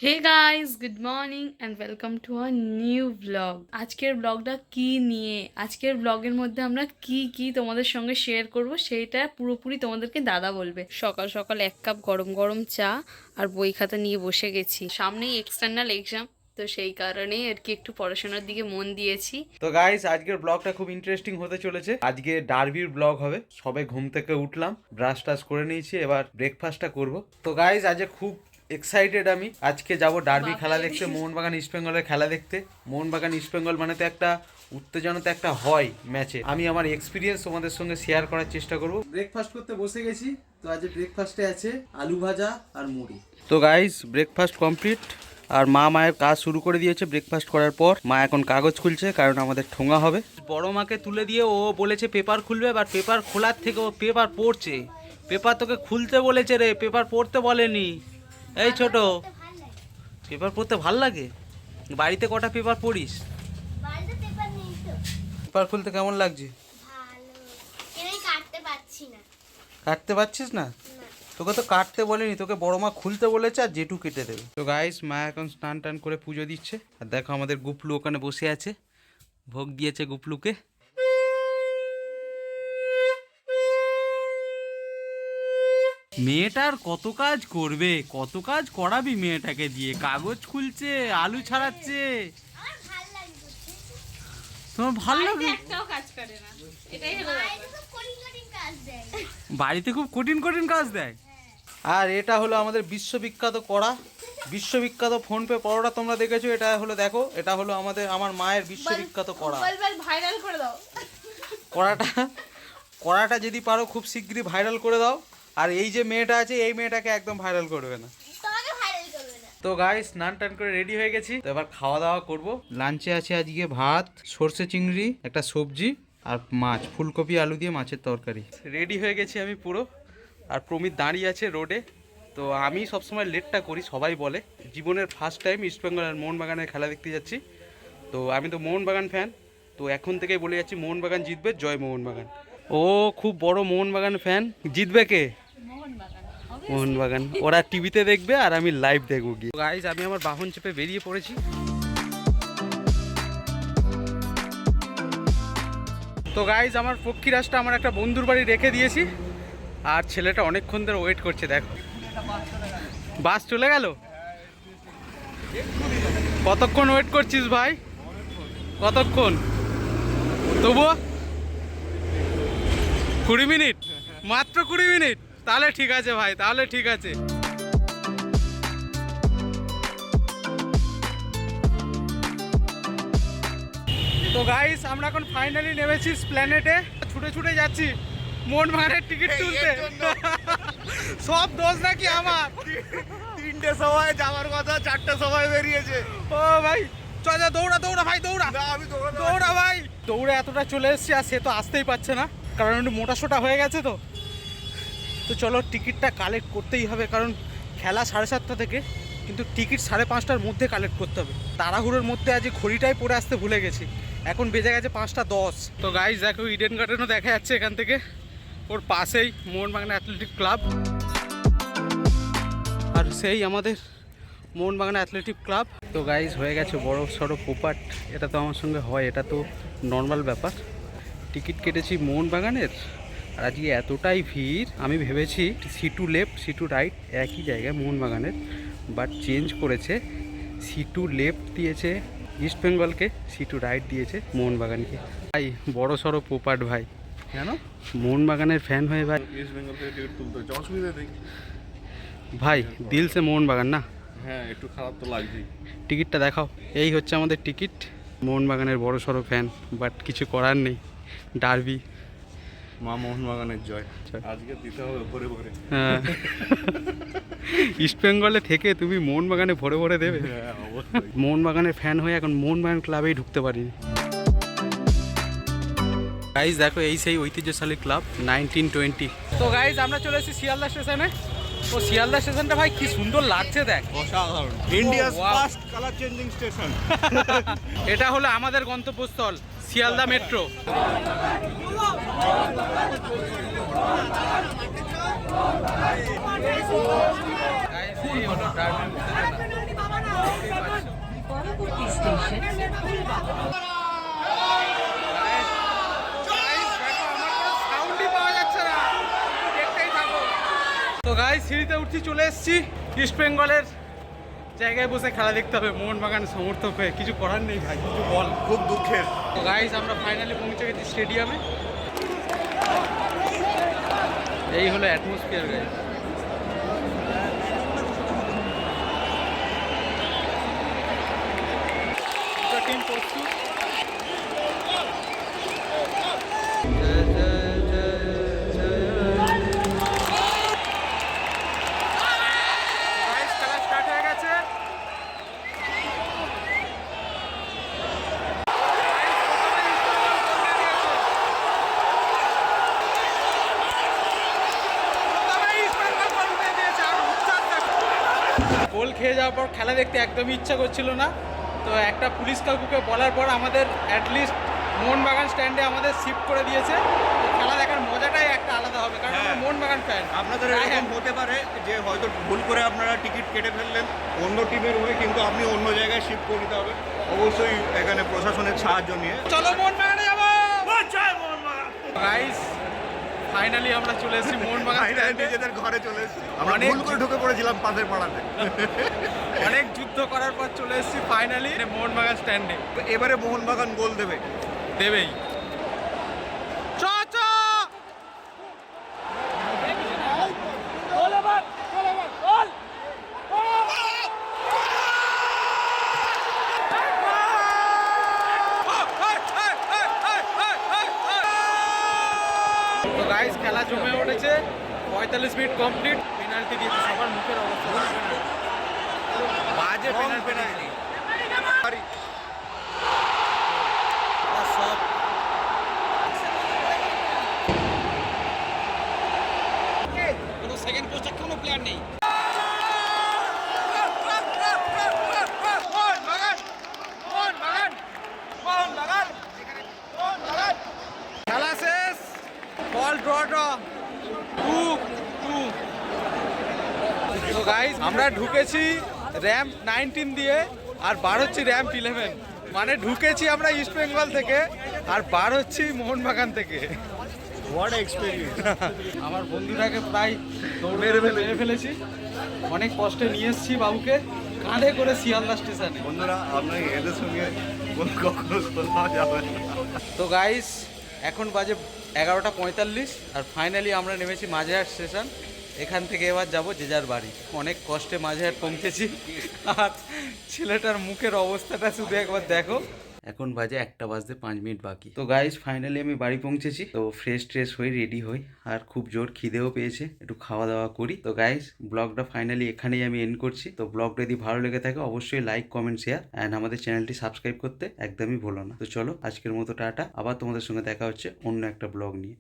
Hey guys, good morning and welcome to a new blog. আজকের ব্লগটা কি নিয়ে, আজকের ব্লগের মধ্যে আমরা কি কি তোমাদের সঙ্গে শেয়ার করব সেইটা পুরোপুরি তোমাদেরকে দাদা বলবে। সকাল সকাল 1 কাপ গরম গরম চা আর বই খাতা নিয়ে বসে গেছি। সামনেই এক্সটার্নাল এক্সাম, তো সেই কারণেই আর কি একটু পড়াশোনার দিকে মন দিয়েছি। তো গাইস, আজকের ব্লগটা খুব ইন্টারেস্টিং হতে চলেছে। আজকে ডার্বির ব্লগ হবে। সবে ঘুম থেকে উঠলাম, ব্রাশ টাশ করে নিয়েছি, এবার ব্রেকফাস্টটা করব। তো গাইস, আজকে খুব এক্সাইটেড আমি। আজকে যাব ডার্বি খেলা দেখতে, মোহনবাগান ইস্টবেঙ্গলের খেলা দেখতে। মোহনবাগান ইস্টবেঙ্গল মানে তো একটা উত্তেজনা তো একটা হয় ম্যাচে। আমি আমার এক্সপিরিয়েন্স তোমাদের সঙ্গে শেয়ার করার চেষ্টা করব। ব্রেকফাস্ট করতে বসে গেছি। তো আজ ব্রেকফাস্টে আছে আলু ভাজা আর মুড়ি। তো গাইস, ব্রেকফাস্ট কমপ্লিট আর মায়ের কাজ শুরু করে দিয়েছে। ব্রেকফাস্ট করার পর মা এখন কাগজ খুলছে, কারণ আমাদের ঠোঙা হবে। বড় মাকে তুলে দিয়ে ও বলেছে পেপার খুলবে, আর পেপার খোলার থেকে ও পেপার পড়ছে। পেপার তোকে খুলতে বলেছে রে, পেপার পড়তে বলেনি। এই ছোট, পেপার পড়তে ভাল লাগে? বাড়িতে কটা পেপার পড়িস? পেপার খুলতে কেমন লাগছে? কাটতে পারছিস না? তোকে তো কাটতে বলেনি, তোকে বড় মা খুলতে বলেছে আর জেঠু কেটে দেবে। তো গাইস, মা এখন স্নান টান করে পুজো দিচ্ছে। আর দেখো আমাদের গুপলু ওখানে বসে আছে, ভোগ দিয়েছে গুপলুকে। মেয়েটার কত কাজ করবে, কত কাজ করাবি মেয়েটাকে দিয়ে। কাগজ খুলছে, আলু ছাড়াচ্ছে। তোমার ভালো লাগে? বাড়িতে খুব কঠিন কঠিন কাজ দেয়। আর এটা হলো আমাদের বিশ্ববিখ্যাত কড়া, বিশ্ববিখ্যাত ফোন পে পরোটা। তোমরা দেখেছো? এটা হলো, দেখো, এটা হলো আমার মায়ের বিশ্ববিখ্যাত কড়া। ভাইরাল করে দাও কড়াটা। কড়াটা যদি পারো খুব শিগগিরই ভাইরাল করে দাও। আর এই যে মেয়েটা আছে, এই মেয়েটাকে একদম ভাইরাল করবে না। তো গাইস, স্নান টান করে রেডি হয়ে গেছি। তো এবার খাওয়া দাওয়া করবো। লাঞ্চে আছে আজকে ভাত, সর্ষে চিংড়ি, একটা সবজি আর মাছ, ফুলকপি আলু দিয়ে মাছের তরকারি। রেডি হয়ে গেছি আমি পুরো। আর প্রমিত দাঁড়িয়ে আছে রোডে। তো আমি সবসময় লেটটা করি, সবাই বলে। জীবনের ফার্স্ট টাইম ইস্টবেঙ্গল আর মোহনবাগানের খেলা দেখতে যাচ্ছি। তো আমি তো মোহনবাগান ফ্যান। তো এখন থেকেই বলে যাচ্ছি, মোহনবাগান জিতবে, জয় মোহনবাগান। ও খুব বড় মোহনবাগান ফ্যান। জিতবে কে? মোহনবাগান। ওরা টিভিতে দেখবে আর আমি লাইভ দেখবো গিয়ে। গাইজ, আমি আমার বাহন চেপে বেরিয়ে পড়েছি। তো গাইজ, আমার পক্ষীরাজটা আমার একটা বন্ধুর বাড়ি রেখে দিয়েছি। আর ছেলেটা অনেকক্ষণ ধরে ওয়েট করছে। দেখো, বাস চলে গেল। কতক্ষণ ওয়েট করছিস ভাই? কতক্ষণ? তবুও 20 মিনিট? মাত্র 20 মিনিট? তাহলে ঠিক আছে ভাই, তাহলে ঠিক আছে। তো গাইস, আমরা এখন ফাইনালি নেমেছি প্ল্যানেটে। ছুটে ছুটে যাচ্ছি মোহনবাগানের টিকিট তুলতে। সব দোষ নাকি আমার? 3টে সময় যাওয়ার কথা, 4টে সময় বেরিয়েছে। ও ভাই, চল দৌড়া দৌড়া ভাই, দৌড়া। না, আমি দৌড়া ভাই। দৌড়ে এতটা চলে এসেছি, আর সে তো আসতেই পারছে না, কারণ একটু মোটা সোটা হয়ে গেছে। তো চলো, টিকিটটা কালেক্ট করতেই হবে, কারণ খেলা 7:30 থেকে, কিন্তু টিকিট 5:30টার মধ্যে কালেক্ট করতে হবে। তাড়াহুড়োর মধ্যে আজ ঘড়িটাই পরে আসতে ভুলে গেছি। এখন বেজে গেছে 5:10। তো গাইস দেখো, ইডেন গার্ডেনও দেখা যাচ্ছে এখান থেকে। ওর পাশেই মোহনবাগান অ্যাথলেটিক ক্লাব। আর সেই আমাদের মোহনবাগান অ্যাথলেটিক ক্লাব। তো গাইস, হয়ে গেছে বড় সড়ো পোপাট। এটা তো আমার সঙ্গে হয়, এটা তো নর্মাল ব্যাপার। টিকিট কেটেছি মোহনবাগানের, আর আজকে এতটাই ভিড়, আমি ভেবেছি C2 লেফট C2 রাইট একই জায়গায় মোহনবাগানের, বাট চেঞ্জ করেছে। C2 লেফট দিয়েছে ইস্টবেঙ্গলকে, C2 রাইট দিয়েছে মোহনবাগানকে। ভাই বড় সড়ো পোপাট ভাই। কেন? মোহনবাগানের ফ্যান হয়ে ভাই, ইস্ট বেঙ্গল থেকে টিকিট তুলতে হচ্ছে, অসুবিধা নেই ভাই দিল সে মোহনবাগান না। হ্যাঁ, একটু খারাপ তো লাগছেই। টিকিটটা দেখাও। এই হচ্ছে আমাদের টিকিট। মোহনবাগানের বড় সড়ো ফ্যান, বাট কিছু করার নেই। ডার্বি, মা মোহনবাগানের জয়। আজকে দিতে হবে ভরে ভরে। হ্যাঁ, ইস্টবেঙ্গলে থেকে তুমি মোহনবাগানে ভরে ভরে দেবে? হ্যাঁ, অবশ্যই। মোহনবাগানের ফ্যান হয়ে এখন মোহনবাগান ক্লাবেই ঢুকতে পারিনি। গাইজ দেখো, এই সেই ঐতিহ্যশালী ক্লাব 1920। তো গাইজ, আমরা চলে এসেছি শিয়ালদা স্টেশনে। ও শিয়ালদা স্টেশনটা ভাই কি সুন্দর লাগছে, দেখ। অসাধারণ। India's wow. First colour changing station. এটা হলো আমাদের গন্তব্যস্থল, শিয়ালদা মেট্রো। এই হলো ডার্বি। তো গাইস সিঁড়িতে উঠছি, চলে এসেছি। ইস্ট বেঙ্গলের জায়গায় বসে খেলা দেখতে হবে, মোহনবাগান সমর্থক হয়ে। কিছু করার নেই ভাই, কিছু বল। খুব দুঃখের। তো গাইস আমরা ফাইনালি পৌঁছে গেছি স্টেডিয়ামে। এই হলো অ্যাটমসফিয়ার গাইস। টিম প্রস্তুত। গাইস খেলা স্টার্ট হয়ে গেছে। গোল খেয়ে যাওয়ার পর খেলা দেখতে একদমই ইচ্ছা করছিল না। তো একটা পুলিশ কাকুকে বলার পর আমাদের অ্যাটলিস্ট মোহনবাগান স্ট্যান্ডে আমাদের শিফট করে দিয়েছে। তো খেলা দেখার মজাটাই একটা আলাদা হবে, কারণ আমরা মোহনবাগান ফ্যান। আপনাদের এরকম হতে পারে যে হয়তো ভুল করে আপনারা টিকিট কেটে ফেললেন অন্য টিমের হয়ে, কিন্তু আপনি অন্য জায়গায় শিফট করে দিতে হবে অবশ্যই, এখানে প্রশাসনের সাহায্য নিয়ে। চলো মোহনবাগানে যাবো। গাইস ফাইনালি আমরা চলে এসেছি মোহনবাগান স্ট্যান্ডে। নিজেদের ঘরে চলে এসেছি। আমরা অনেক- ভুল করে ঢুকে পড়েছিলাম পাশের পাড়াতে। অনেক যুদ্ধ করার পর চলে এসেছি ফাইনালি মোহনবাগান স্ট্যান্ডে। এবারে মোহনবাগান গোল দেবে। দেবেই। চ চ তো গাইস খেলা জমে উঠেছে। 45 মিনিট কমপ্লিট। পেনাল্টি দিয়েছে, সবার মুখের অবস্থা বাজে। পেনাল্টি সব কোনো সেকেন্ড পোস্টে কোনো প্লেয়ার নেই। খেলা শেষ, বল ড্র 2-2। তো গাইস আমরা ঢুকেছি র্যাম্প 19 দিয়ে আর বার হচ্ছি র্যাম্প 11। মানে ঢুকেছি আমরা ইস্ট বেঙ্গল থেকে আর বার হচ্ছি মোহনবাগান থেকে। What experience. আমার বন্ধুটাকে প্রায় মেরে ফেলেছি। অনেক কষ্টে নিয়ে এসেছি বাবুকে কাঁধে করে শিয়ালদা স্টেশনে। বন্ধুরা আপনার এদের সঙ্গে কখনো কথা যাবে না। তো গাইস এখন বাজে 11:45 আর ফাইনালি আমরা নেমেছি মাঝেরহাট স্টেশন। এখান থেকে এবার যাব যে যার বাড়ি। অনেক কষ্টে মাঝেরহাট পৌঁছেছি আর ছেলেটার মুখের অবস্থাটা শুধু একবার দেখো। এখন বাজে 1:05 বাকি। তো গাইস ফাইনালি আমি বাড়ি পৌঁছেছি। তো ফ্রেশ ট্রেশ হয়ে রেডি হই আর খুব জোর খিদেও পেয়েছে, একটু খাওয়া দাওয়া করি। তো গাইস ব্লগটা ফাইনালি এখানেই আমি এন্ড করছি। তো ব্লগটা যদি ভালো লেগে থাকে অবশ্যই লাইক কমেন্ট শেয়ার অ্যান্ড আমাদের চ্যানেলটি সাবস্ক্রাইব করতে একদমই ভুলো না। তো চলো আজকের মতো টাটা, আবার তোমাদের সঙ্গে দেখা হচ্ছে অন্য একটা ব্লগ নিয়ে।